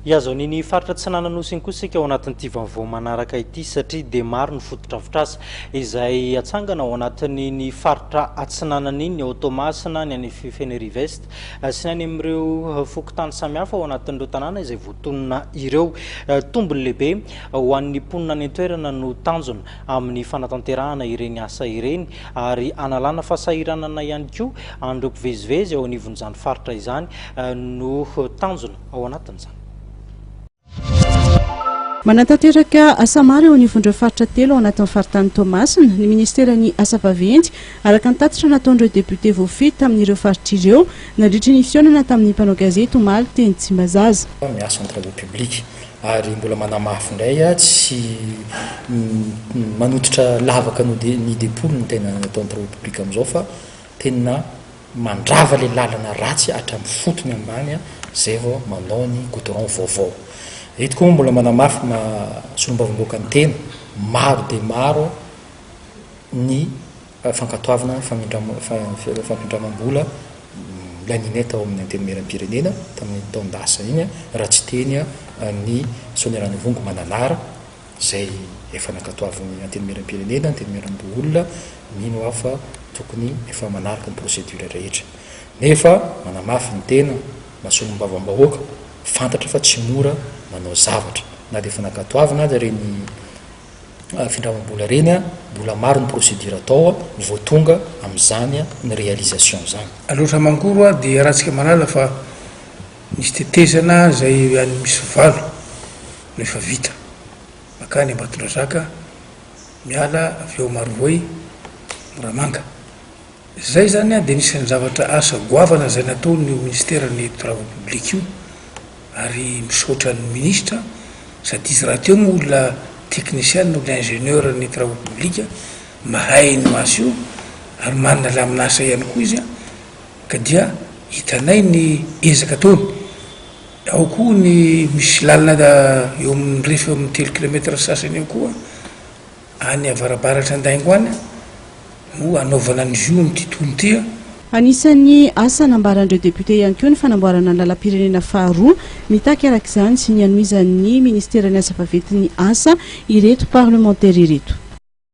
Iazo niny faritra tsy nanan'osiny kosa sika ao anatin'ity vaovao manaraka ity satria dia maro ny fotodrafitrasa izay atsangana ao anatin'ny ny faritra Atsinanana iny, ny ao Toamasina, ny any Fenerive-Est sy ny any amin'ireo fokontany samihafa ao anatin'ireo tanàna izay voatonona ireo tombony lehibe ho an'ny mponina any an-toerana no tanjona amin'ny fanatanterahana ireny asa ireny ary analana fahasahiranana ihany koa an'ireo mpivezivezy ao anivon'izany faritra izany no tanjona ao anatin'izany. Manatanteraka asa maro eo anivon'ireo faritra telo ao anatin'ny faritany Toamasina ny ministerany asa vaventy araka ny tatitra nataon'ireo député voafety tamin'ireo faritra ireo nandritra ny fihaonana tamin'ny mpanao gazety omaly teny Tsimbazaza. Miasa amin'ny travaux publics ary mbola manamafy indray tsy manototra lavaka ny dépôle ny tena nataon'ny travaux publics amin'izao fa tena mandrava le lalana ratsy hatramin'ny fotony ambany zay vao manao ny goudron vaovao. Eto koa mbola manamafy solombavam-boaka ny tena maro dia maro ny fankatoavana fampindramam-bola laninay tao amin'ny antenimieram-pirenena tamin'ny taon-dasa iny raha tsy teny ny Sonerana Vongo Mananara zay efa nankatoavany antenimieram-pirenena antenimieram-boolona mino hafa tokony efa manaraka ny procédure rehetra nefa manamafy ny tena masolom-bavam-bahoaka fantatra fa tsy mora manao zavatra na dia efa nankatoavana aza reny findramam-bola reny mbola maro ny procédure atao vao tonga amin'izany ny réalisation zany. Aloatra mangoro dia rahantsika manala fa misy tetezana zay any misy valo no efa vita makany Ambatondrazaka miala avy eo Marovoy Moramanga zay zany dia nisy zavatra asa goavana zay nataony ministère ny travaux publics io ary misaotra ny ministre sady izy raha teo olona technicien olona ingénieur ny travaux publics mahay ny maso io ary manana laminasa ihany koa izy ka dia hitanay ny ezaka ataony ao koa ny misy lalana eo amin'ny refa amin'ny 3 kilomètre sasany eo koa any avarabaratra andaingo any no anaovana ny io amin'ity tontolo ity. Anisan'ny asa nambaran'ireo député ihany koa ny fanamboarana ny lalam-pirenena faharoa mitaky arak'izany sy ny anohizan'ny ministerany asa vaventy ny asa ireto parlementaire ireto.